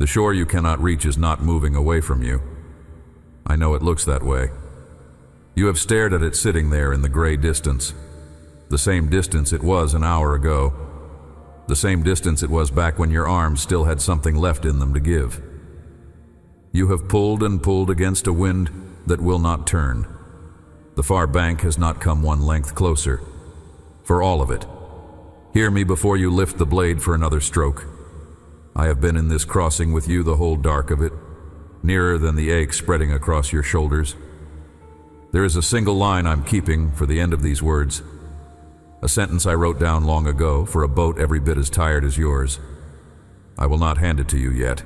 shore you cannot reach is not moving away from you. I know it looks that way. You have stared at it sitting there in the gray distance, the same distance it was an hour ago, the same distance it was back when your arms still had something left in them to give. You have pulled and pulled against a wind that will not turn. The far bank has not come one length closer. For all of it, hear me before you lift the blade for another stroke. I have been in this crossing with you the whole dark of it, nearer than the ache spreading across your shoulders. There is a single line I'm keeping for the end of these words, a sentence I wrote down long ago for a boat every bit as tired as yours. I will not hand it to you yet.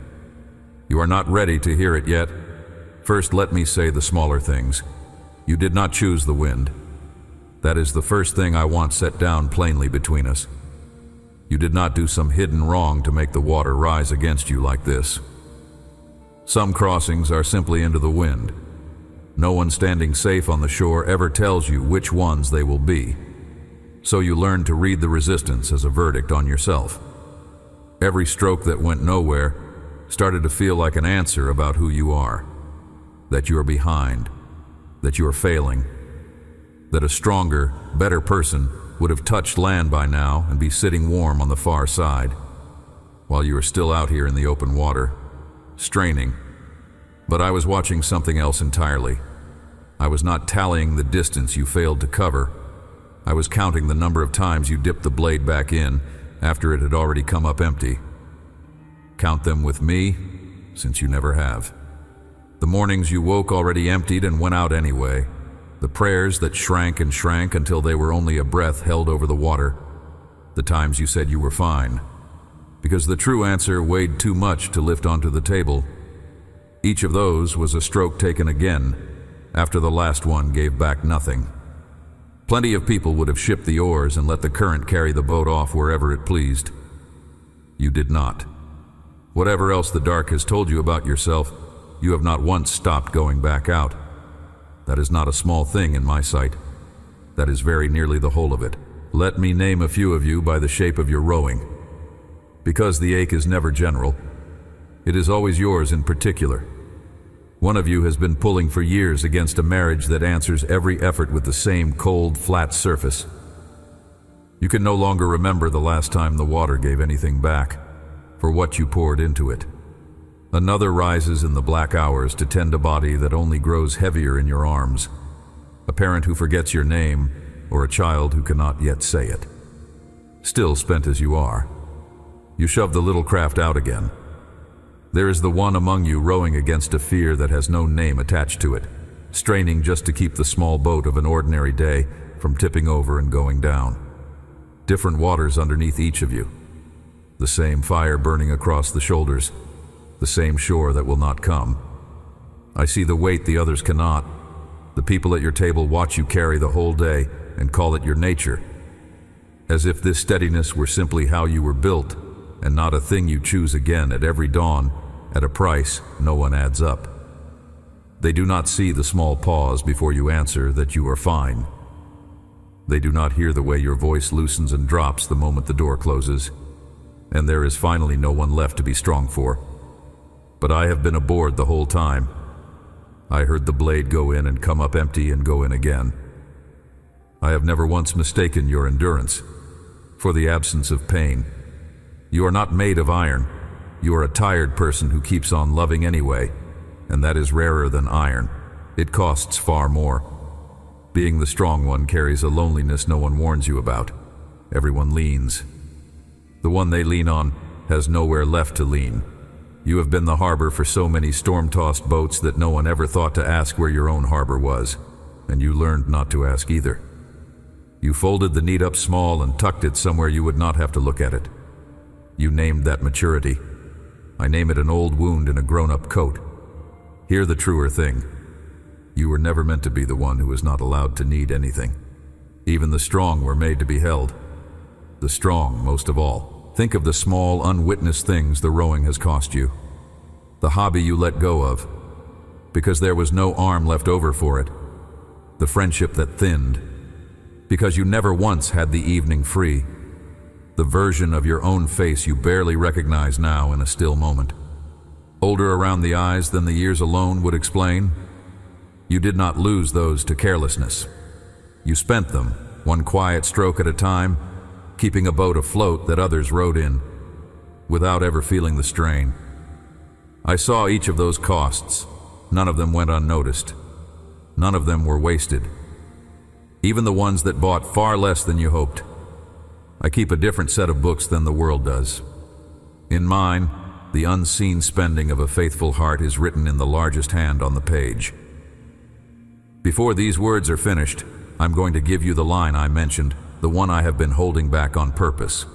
You are not ready to hear it yet. First, let me say the smaller things. You did not choose the wind. That is the first thing I want set down plainly between us. You did not do some hidden wrong to make the water rise against you like this. Some crossings are simply into the wind. No one standing safe on the shore ever tells you which ones they will be. So you learn to read the resistance as a verdict on yourself. Every stroke that went nowhere started to feel like an answer about who you are, that you are behind, that you are failing, that a stronger, better person would have touched land by now and be sitting warm on the far side, while you are still out here in the open water, straining. But I was watching something else entirely. I was not tallying the distance you failed to cover. I was counting the number of times you dipped the blade back in after it had already come up empty. Count them with me, since you never have. The mornings you woke already emptied and went out anyway. The prayers that shrank and shrank until they were only a breath held over the water. The times you said you were fine, because the true answer weighed too much to lift onto the table. Each of those was a stroke taken again, after the last one gave back nothing. Plenty of people would have shipped the oars and let the current carry the boat off wherever it pleased. You did not. Whatever else the dark has told you about yourself, you have not once stopped going back out. That is not a small thing in my sight. That is very nearly the whole of it. Let me name a few of you by the shape of your rowing. Because the ache is never general, it is always yours in particular. One of you has been pulling for years against a marriage that answers every effort with the same cold, flat surface. You can no longer remember the last time the water gave anything back for what you poured into it. Another rises in the black hours to tend a body that only grows heavier in your arms, a parent who forgets your name, or a child who cannot yet say it. Still spent as you are, you shove the little craft out again. There is the one among you rowing against a fear that has no name attached to it, straining just to keep the small boat of an ordinary day from tipping over and going down. Different waters underneath each of you. The same fire burning across the shoulders, the same shore that will not come. I see the weight the others cannot. The people at your table watch you carry the whole day and call it your nature, as if this steadiness were simply how you were built and not a thing you choose again at every dawn at a price no one adds up. They do not see the small pause before you answer that you are fine. They do not hear the way your voice loosens and drops the moment the door closes, and there is finally no one left to be strong for. But I have been aboard the whole time. I heard the blade go in and come up empty and go in again. I have never once mistaken your endurance for the absence of pain. You are not made of iron. You are a tired person who keeps on loving anyway, and that is rarer than iron. It costs far more. Being the strong one carries a loneliness no one warns you about. Everyone leans. The one they lean on has nowhere left to lean. You have been the harbor for so many storm-tossed boats that no one ever thought to ask where your own harbor was, and you learned not to ask either. You folded the need up small and tucked it somewhere you would not have to look at it. You named that maturity. I name it an old wound in a grown-up coat. Hear the truer thing. You were never meant to be the one who was not allowed to need anything. Even the strong were made to be held. The strong, most of all. Think of the small, unwitnessed things the rowing has cost you. The hobby you let go of, because there was no arm left over for it. The friendship that thinned, because you never once had the evening free. The version of your own face you barely recognize now in a still moment. older around the eyes than the years alone would explain. You did not lose those to carelessness. You spent them, one quiet stroke at a time, keeping a boat afloat that others rowed in, without ever feeling the strain. I saw each of those costs. None of them went unnoticed. None of them were wasted. Even the ones that bought far less than you hoped. I keep a different set of books than the world does. In mine, the unseen spending of a faithful heart is written in the largest hand on the page. Before these words are finished, I'm going to give you the line I mentioned, the one I have been holding back on purpose.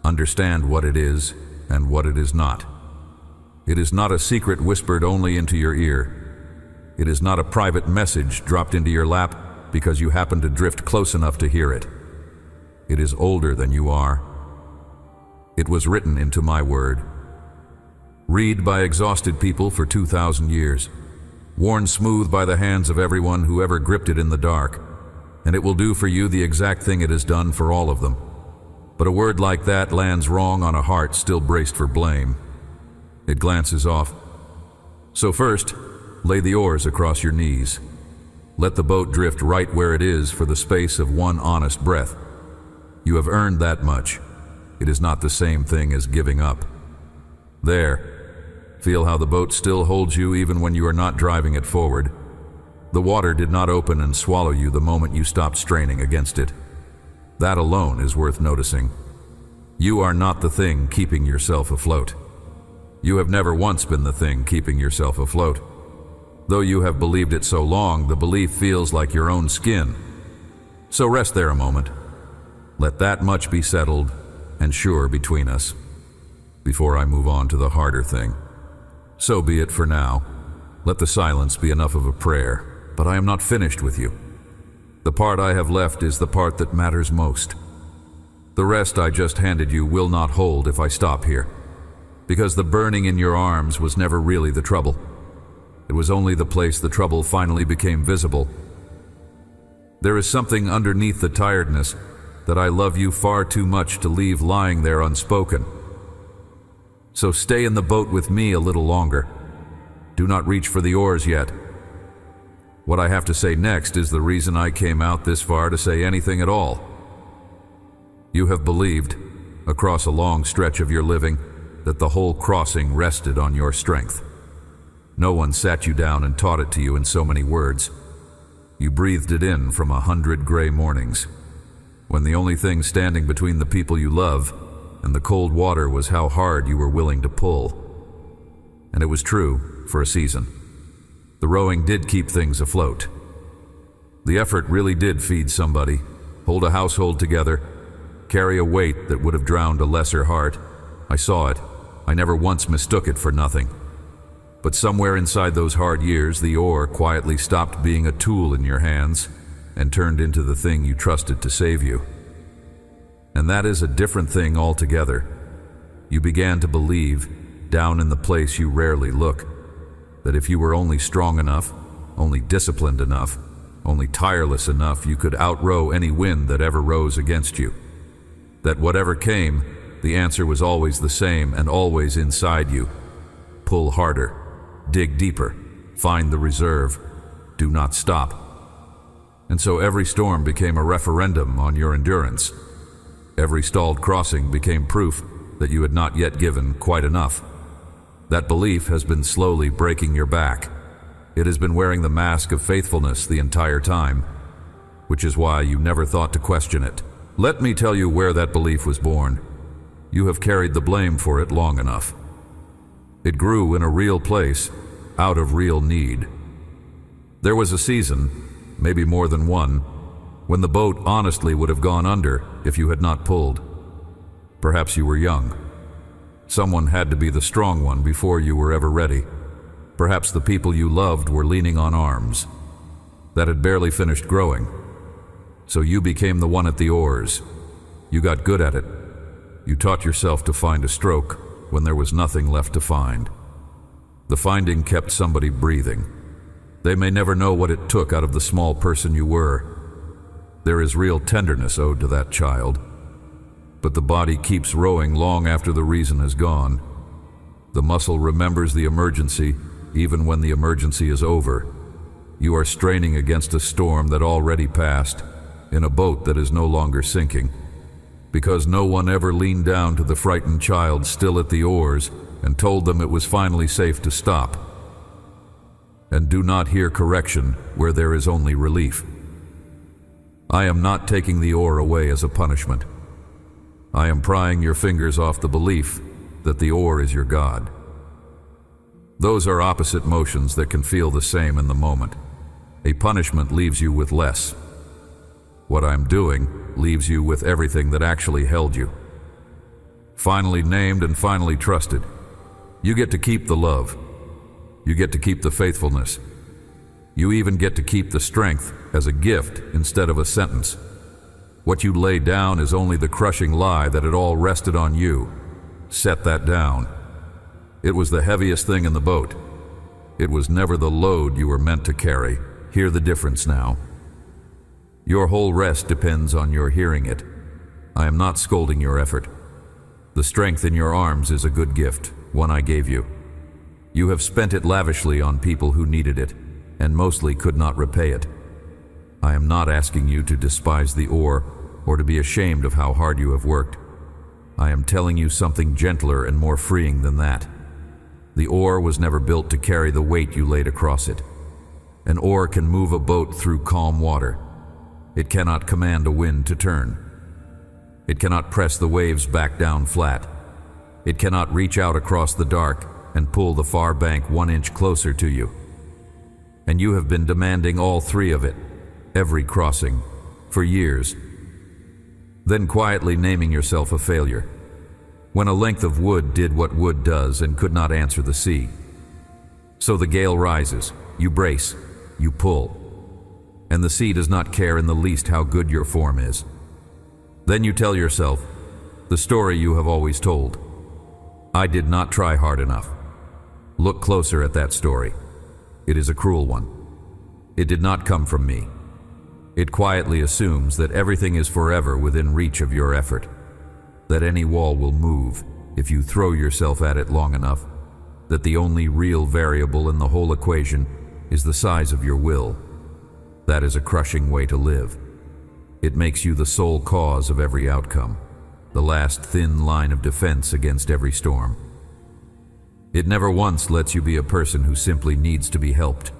Understand what it is and what it is not. It is not a secret whispered only into your ear. It is not a private message dropped into your lap because you happen to drift close enough to hear it. It is older than you are. It was written into my word. Read by exhausted people for 2,000 years. Worn smooth by the hands of everyone who ever gripped it in the dark, and it will do for you the exact thing it has done for all of them. But a word like that lands wrong on a heart still braced for blame. It glances off. So first, lay the oars across your knees. Let the boat drift right where it is for the space of one honest breath. You have earned that much. It is not the same thing as giving up. There. Feel how the boat still holds you even when you are not driving it forward. The water did not open and swallow you the moment you stopped straining against it. That alone is worth noticing. You are not the thing keeping yourself afloat. You have never once been the thing keeping yourself afloat. Though you have believed it so long, the belief feels like your own skin. So rest there a moment. Let that much be settled and sure between us, before I move on to the harder thing. So be it for now. Let the silence be enough of a prayer, but I am not finished with you. The part I have left is the part that matters most. The rest I just handed you will not hold if I stop here, because the burning in your arms was never really the trouble. It was only the place the trouble finally became visible. There is something underneath the tiredness that I love you far too much to leave lying there unspoken. So stay in the boat with me a little longer. Do not reach for the oars yet. What I have to say next is the reason I came out this far to say anything at all. You have believed, across a long stretch of your living, that the whole crossing rested on your strength. No one sat you down and taught it to you in so many words. You breathed it in from 100 gray mornings, when the only thing standing between the people you love and the cold water was how hard you were willing to pull. And it was true for a season. The rowing did keep things afloat. The effort really did feed somebody, hold a household together, carry a weight that would have drowned a lesser heart. I saw it. I never once mistook it for nothing. But somewhere inside those hard years, the oar quietly stopped being a tool in your hands and turned into the thing you trusted to save you. And that is a different thing altogether. You began to believe, down in the place you rarely look, that if you were only strong enough, only disciplined enough, only tireless enough, you could outrow any wind that ever rose against you. That whatever came, the answer was always the same and always inside you. Pull harder, dig deeper, find the reserve, do not stop. And so every storm became a referendum on your endurance. Every stalled crossing became proof that you had not yet given quite enough. That belief has been slowly breaking your back. It has been wearing the mask of faithfulness the entire time, which is why you never thought to question it. Let me tell you where that belief was born. You have carried the blame for it long enough. It grew in a real place, out of real need. There was a season, maybe more than one, when the boat honestly would have gone under if you had not pulled. Perhaps you were young. Someone had to be the strong one before you were ever ready. Perhaps the people you loved were leaning on arms that had barely finished growing. So you became the one at the oars. You got good at it. You taught yourself to find a stroke when there was nothing left to find. The finding kept somebody breathing. They may never know what it took out of the small person you were. There is real tenderness owed to that child. But the body keeps rowing long after the reason has gone. The muscle remembers the emergency even when the emergency is over. You are straining against a storm that already passed, in a boat that is no longer sinking, because no one ever leaned down to the frightened child still at the oars and told them it was finally safe to stop. And do not hear correction where there is only relief. I am not taking the oar away as a punishment. I am prying your fingers off the belief that the oar is your God. Those are opposite motions that can feel the same in the moment. A punishment leaves you with less. What I'm doing leaves you with everything that actually held you. Finally named and finally trusted. You get to keep the love. You get to keep the faithfulness. You even get to keep the strength as a gift instead of a sentence. What you lay down is only the crushing lie that it all rested on you. Set that down. It was the heaviest thing in the boat. It was never the load you were meant to carry. Hear the difference now. Your whole rest depends on your hearing it. I am not scolding your effort. The strength in your arms is a good gift, one I gave you. You have spent it lavishly on people who needed it, and mostly could not repay it. I am not asking you to despise the oar or to be ashamed of how hard you have worked. I am telling you something gentler and more freeing than that. The oar was never built to carry the weight you laid across it. An oar can move a boat through calm water. It cannot command a wind to turn. It cannot press the waves back down flat. It cannot reach out across the dark and pull the far bank 1 inch closer to you. And you have been demanding all three of it, every crossing, for years. Then quietly naming yourself a failure, when a length of wood did what wood does and could not answer the sea. So the gale rises, you brace, you pull, and the sea does not care in the least how good your form is. Then you tell yourself the story you have always told. I did not try hard enough. Look closer at that story. It is a cruel one. It did not come from me. It quietly assumes that everything is forever within reach of your effort, that any wall will move if you throw yourself at it long enough, that the only real variable in the whole equation is the size of your will. That is a crushing way to live. It makes you the sole cause of every outcome, the last thin line of defense against every storm. It never once lets you be a person who simply needs to be helped.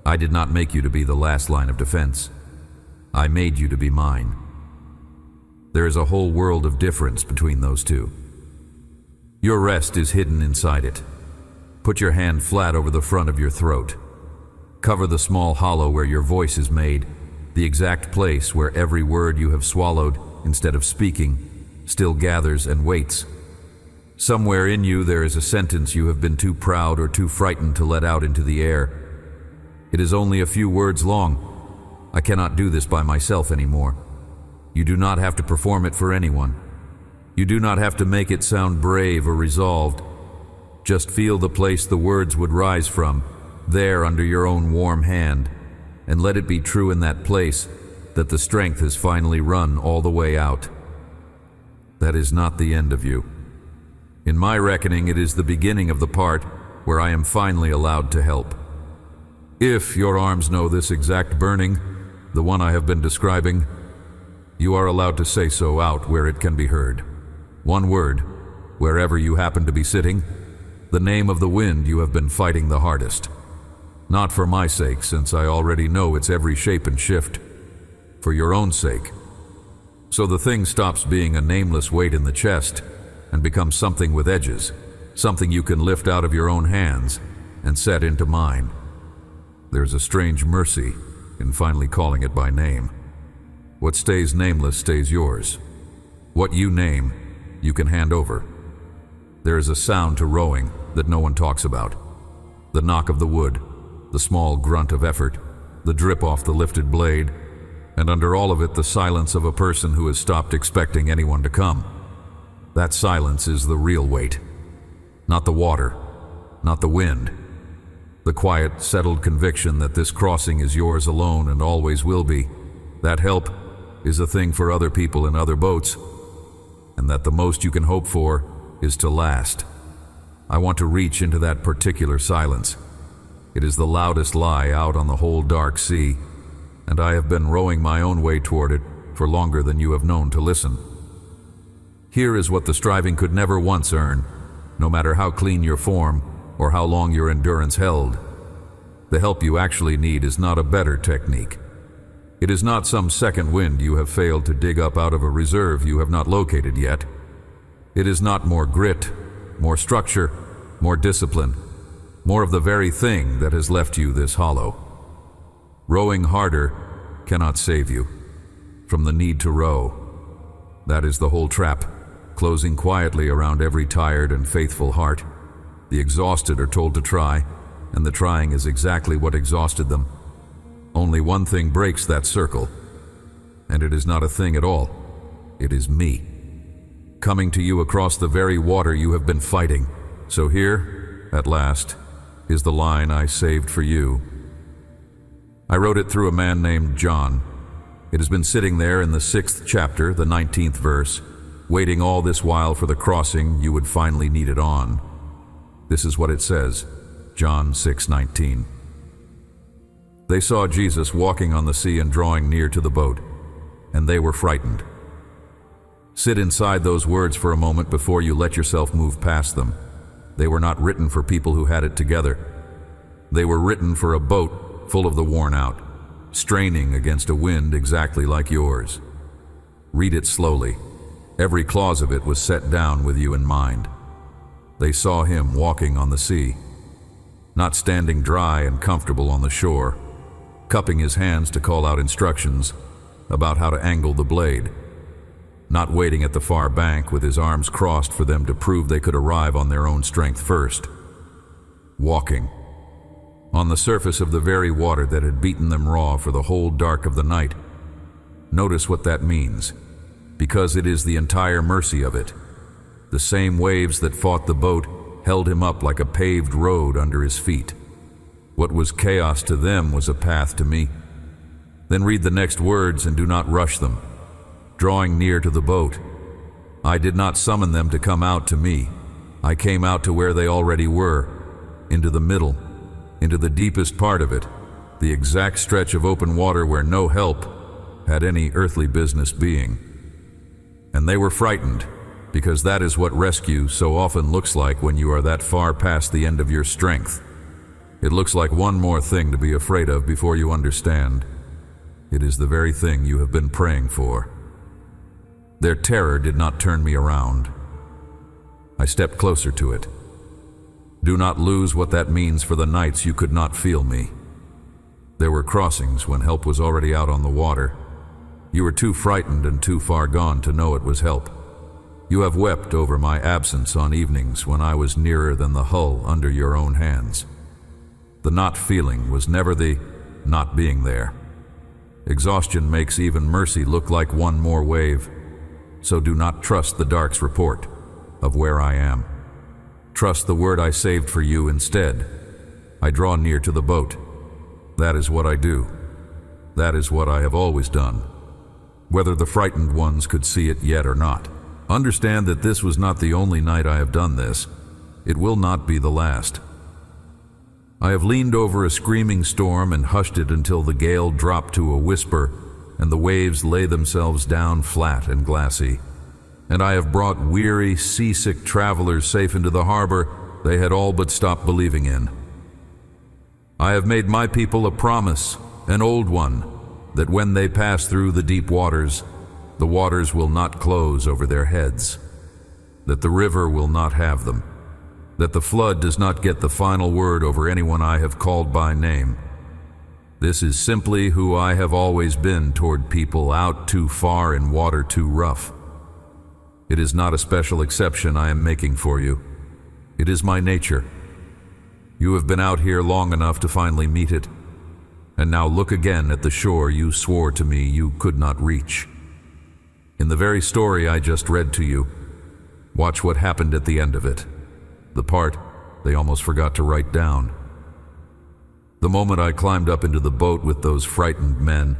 I did not make you to be the last line of defense. I made you to be mine. There is a whole world of difference between those two. Your rest is hidden inside it. Put your hand flat over the front of your throat. Cover the small hollow where your voice is made, the exact place where every word you have swallowed instead of speaking still gathers and waits. Somewhere in you there is a sentence you have been too proud or too frightened to let out into the air. It is only a few words long. I cannot do this by myself anymore. You do not have to perform it for anyone. You do not have to make it sound brave or resolved. Just feel the place the words would rise from, there under your own warm hand, and let it be true in that place that the strength has finally run all the way out. That is not the end of you. In my reckoning, it is the beginning of the part where I am finally allowed to help. If your arms know this exact burning, the one I have been describing, you are allowed to say so out where it can be heard. One word, wherever you happen to be sitting, the name of the wind you have been fighting the hardest. Not for my sake, since I already know its every shape and shift. For your own sake. So the thing stops being a nameless weight in the chest and becomes something with edges, something you can lift out of your own hands and set into mine. There's a strange mercy in finally calling it by name. What stays nameless stays yours. What you name, you can hand over. There is a sound to rowing that no one talks about. The knock of the wood, the small grunt of effort, the drip off the lifted blade, and under all of it the silence of a person who has stopped expecting anyone to come. That silence is the real weight. Not the water, not the wind. The quiet, settled conviction that this crossing is yours alone and always will be. That help is a thing for other people in other boats, and that the most you can hope for is to last. I want to reach into that particular silence. It is the loudest lie out on the whole dark sea, and I have been rowing my own way toward it for longer than you have known to listen. Here is what the striving could never once earn, no matter how clean your form or how long your endurance held. The help you actually need is not a better technique. It is not some second wind you have failed to dig up out of a reserve you have not located yet. It is not more grit, more structure, more discipline, more of the very thing that has left you this hollow. Rowing harder cannot save you from the need to row. That is the whole trap, closing quietly around every tired and faithful heart. The exhausted are told to try, and the trying is exactly what exhausted them. Only one thing breaks that circle, and it is not a thing at all. It is me, coming to you across the very water you have been fighting. So here, at last, is the line I saved for you. I wrote it through a man named John. It has been sitting there in the 6th chapter, the 19th verse, waiting all this while for the crossing you would finally need it on. This is what it says, John 6:19. They saw Jesus walking on the sea and drawing near to the boat, and they were frightened. Sit inside those words for a moment before you let yourself move past them. They were not written for people who had it together. They were written for a boat full of the worn out, straining against a wind exactly like yours. Read it slowly. Every clause of it was set down with you in mind. They saw him walking on the sea, not standing dry and comfortable on the shore, cupping his hands to call out instructions about how to angle the blade, not waiting at the far bank with his arms crossed for them to prove they could arrive on their own strength first. Walking on the surface of the very water that had beaten them raw for the whole dark of the night. Notice what that means, because it is the entire mercy of it. The same waves that fought the boat held him up like a paved road under his feet. What was chaos to them was a path to me. Then read the next words and do not rush them. Drawing near to the boat. I did not summon them to come out to me. I came out to where they already were, into the middle, into the deepest part of it, the exact stretch of open water where no help had any earthly business being. And they were frightened, because that is what rescue so often looks like when you are that far past the end of your strength. It looks like one more thing to be afraid of before you understand. It is the very thing you have been praying for. Their terror did not turn me around. I stepped closer to it. Do not lose what that means for the nights you could not feel me. There were crossings when help was already out on the water. You were too frightened and too far gone to know it was help. You have wept over my absence on evenings when I was nearer than the hull under your own hands. The not feeling was never the not being there. Exhaustion makes even mercy look like one more wave, so do not trust the dark's report of where I am. Trust the word I saved for you instead. I draw near to the boat. That is what I do. That is what I have always done, whether the frightened ones could see it yet or not. Understand that this was not the only night I have done this. It will not be the last. I have leaned over a screaming storm and hushed it until the gale dropped to a whisper and the waves lay themselves down flat and glassy. And I have brought weary, seasick travelers safe into the harbor they had all but stopped believing in. I have made my people a promise, an old one, that when they pass through the deep waters, the waters will not close over their heads, that the river will not have them, that the flood does not get the final word over anyone I have called by name. This is simply who I have always been toward people out too far in water too rough. It is not a special exception I am making for you. It is my nature. You have been out here long enough to finally meet it, and now look again at the shore you swore to me you could not reach. In the very story I just read to you, watch what happened at the end of it, the part they almost forgot to write down. The moment I climbed up into the boat with those frightened men,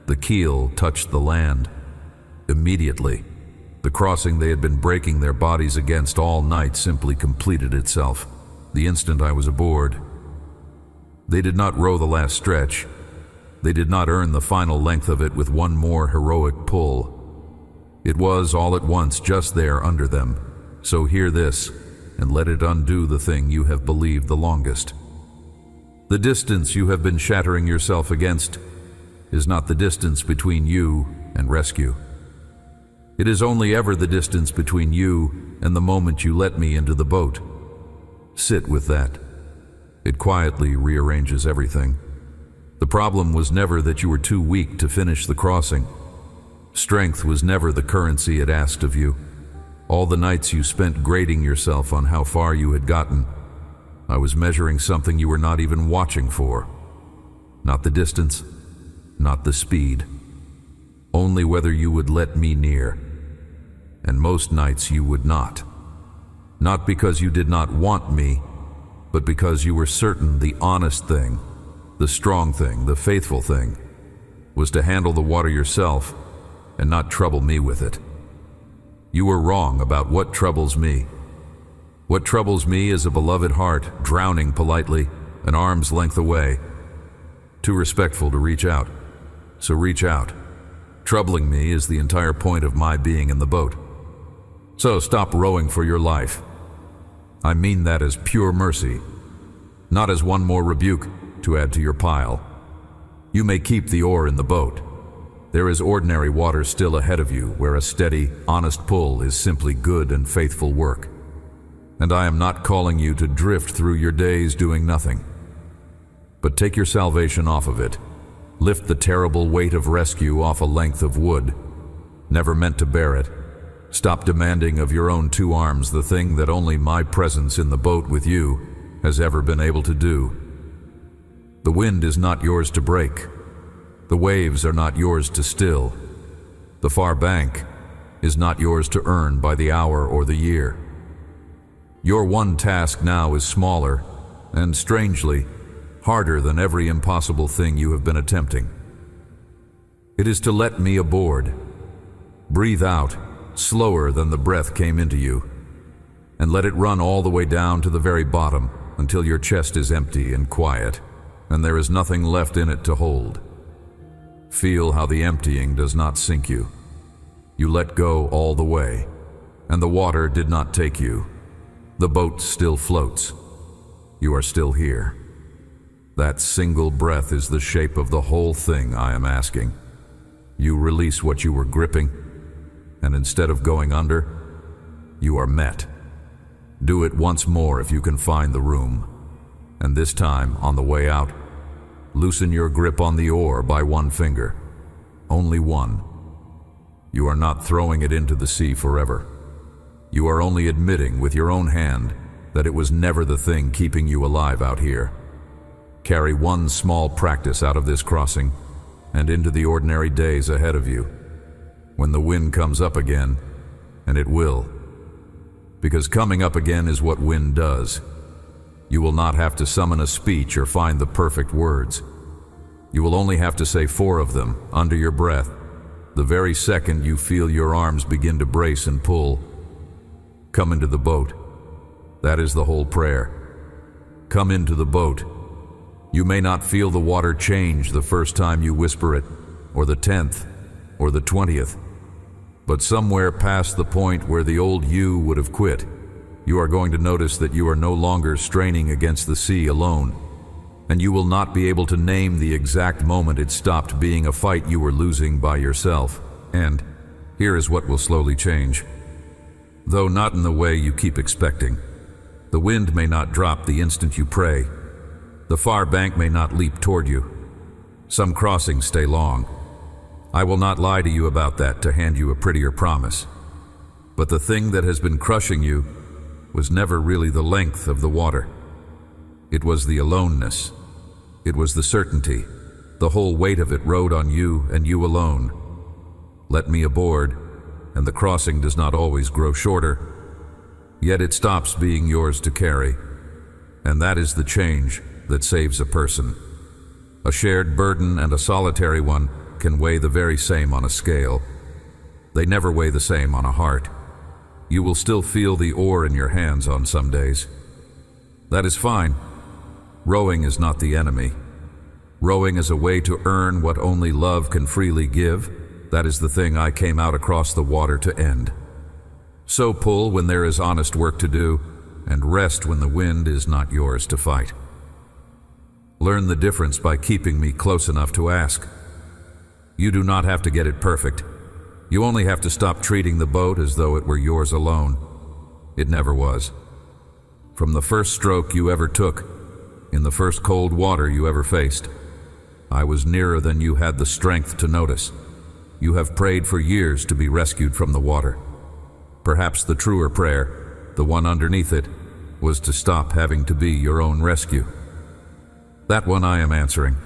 the keel touched the land. Immediately, The crossing they had been breaking their bodies against all night simply completed itself the instant I was aboard. They did not row the last stretch. They did not earn the final length of it with one more heroic pull. It was all at once just there under them. So hear this, and let it undo the thing you have believed the longest. The distance you have been shattering yourself against is not the distance between you and rescue. It is only ever the distance between you and the moment you let me into the boat. Sit with that. It quietly rearranges everything. The problem was never that you were too weak to finish the crossing. Strength was never the currency it asked of you. All the nights you spent grading yourself on how far you had gotten, I was measuring something you were not even watching for. Not the distance, not the speed. Only whether you would let me near. And most nights you would not. Not because you did not want me, but because you were certain the honest thing, the strong thing, the faithful thing, was to handle the water yourself and not trouble me with it. You were wrong about what troubles me. What troubles me is a beloved heart drowning politely, an arm's length away. Too respectful to reach out, so reach out. Troubling me is the entire point of my being in the boat. So stop rowing for your life. I mean that as pure mercy, not as one more rebuke to add to your pile. You may keep the oar in the boat. There is ordinary water still ahead of you, where a steady, honest pull is simply good and faithful work. And I am not calling you to drift through your days doing nothing. But take your salvation off of it. Lift the terrible weight of rescue off a length of wood, never meant to bear it. Stop demanding of your own two arms the thing that only my presence in the boat with you has ever been able to do. The wind is not yours to break. The waves are not yours to still. The far bank is not yours to earn by the hour or the year. Your one task now is smaller and, strangely, harder than every impossible thing you have been attempting. It is to let me aboard. Breathe out, slower than the breath came into you, and let it run all the way down to the very bottom until your chest is empty and quiet, and there is nothing left in it to hold. Feel how the emptying does not sink you. You let go all the way, and the water did not take you. The boat still floats. You are still here. That single breath is the shape of the whole thing I am asking. You release what you were gripping, and instead of going under, you are met. Do it once more if you can find the room, and this time, on the way out, loosen your grip on the oar by one finger. Only one. You are not throwing it into the sea forever. You are only admitting with your own hand that it was never the thing keeping you alive out here. Carry one small practice out of this crossing and into the ordinary days ahead of you, when the wind comes up again, and it will. Because coming up again is what wind does. You will not have to summon a speech or find the perfect words. You will only have to say 4 of them under your breath, the very second you feel your arms begin to brace and pull. Come into the boat. That is the whole prayer. Come into the boat. You may not feel the water change the first time you whisper it, or the 10th, or the 20th, but somewhere past the point where the old you would have quit, you are going to notice that you are no longer straining against the sea alone, and you will not be able to name the exact moment it stopped being a fight you were losing by yourself. And here is what will slowly change. Though not in the way you keep expecting. The wind may not drop the instant you pray. The far bank may not leap toward you. Some crossings stay long. I will not lie to you about that to hand you a prettier promise. But the thing that has been crushing you was never really the length of the water. It was the aloneness. It was the certainty. The whole weight of it rode on you and you alone. Let me aboard, and the crossing does not always grow shorter, yet it stops being yours to carry. And that is the change that saves a person. A shared burden and a solitary one can weigh the very same on a scale. They never weigh the same on a heart. You will still feel the oar in your hands on some days. That is fine. Rowing is not the enemy. Rowing is a way to earn what only love can freely give. That is the thing I came out across the water to end. So pull when there is honest work to do, and rest when the wind is not yours to fight. Learn the difference by keeping me close enough to ask. You do not have to get it perfect. You only have to stop treating the boat as though it were yours alone. It never was. From the first stroke you ever took, in the first cold water you ever faced, I was nearer than you had the strength to notice. You have prayed for years to be rescued from the water. Perhaps the truer prayer, the one underneath it, was to stop having to be your own rescue. That one I am answering.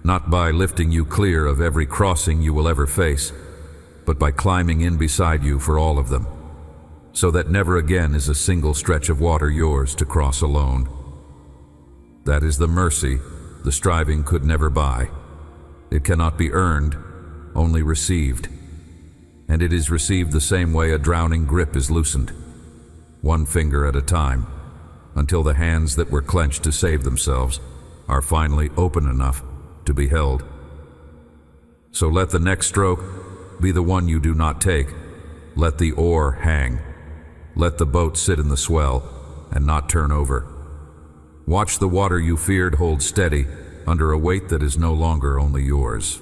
Not by lifting you clear of every crossing you will ever face, but by climbing in beside you for all of them, so that never again is a single stretch of water yours to cross alone. That is the mercy the striving could never buy. It cannot be earned, only received. And it is received the same way a drowning grip is loosened, one finger at a time, until the hands that were clenched to save themselves are finally open enough to be held. So let the next stroke be the one you do not take. Let the oar hang. Let the boat sit in the swell and not turn over. Watch the water you feared hold steady under a weight that is no longer only yours.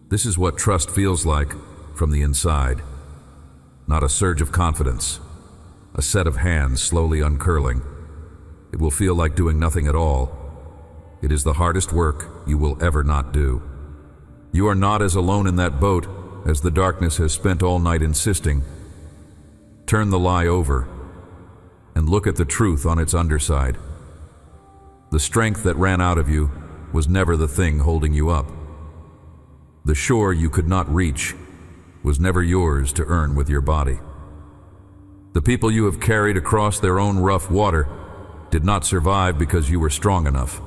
This is what trust feels like from the inside. Not a surge of confidence, a set of hands slowly uncurling. It will feel like doing nothing at all. It is the hardest work you will ever not do. You are not as alone in that boat as the darkness has spent all night insisting. Turn the lie over and look at the truth on its underside. The strength that ran out of you was never the thing holding you up. The shore you could not reach was never yours to earn with your body. The people you have carried across their own rough water did not survive because you were strong enough.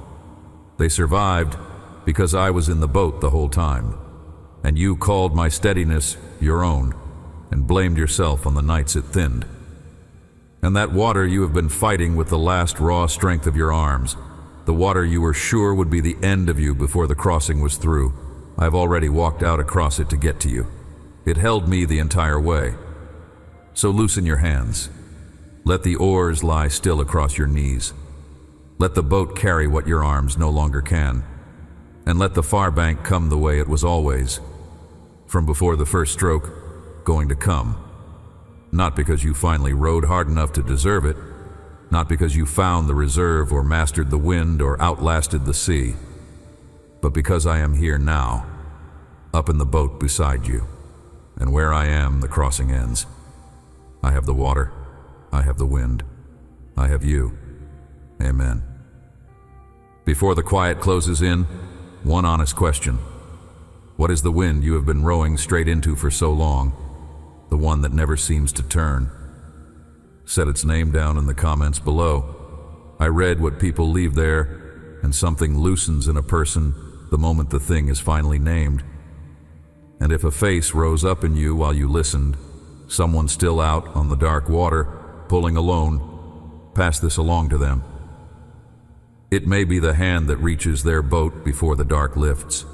They survived because I was in the boat the whole time, and you called my steadiness your own and blamed yourself on the nights it thinned. And that water you have been fighting with the last raw strength of your arms, the water you were sure would be the end of you before the crossing was through, I've already walked out across it to get to you. It held me the entire way. So loosen your hands. Let the oars lie still across your knees. Let the boat carry what your arms no longer can. And let the far bank come the way it was always, from before the first stroke, going to come. Not because you finally rowed hard enough to deserve it, not because you found the reserve or mastered the wind or outlasted the sea, but because I am here now, up in the boat beside you, and where I am, the crossing ends. I have the water, I have the wind, I have you. Amen. Before the quiet closes in, one honest question. What is the wind you have been rowing straight into for so long? The one that never seems to turn. Set its name down in the comments below. I read what people leave there, and something loosens in a person the moment the thing is finally named. And if a face rose up in you while you listened, someone still out on the dark water, pulling alone, pass this along to them. It may be the hand that reaches their boat before the dark lifts.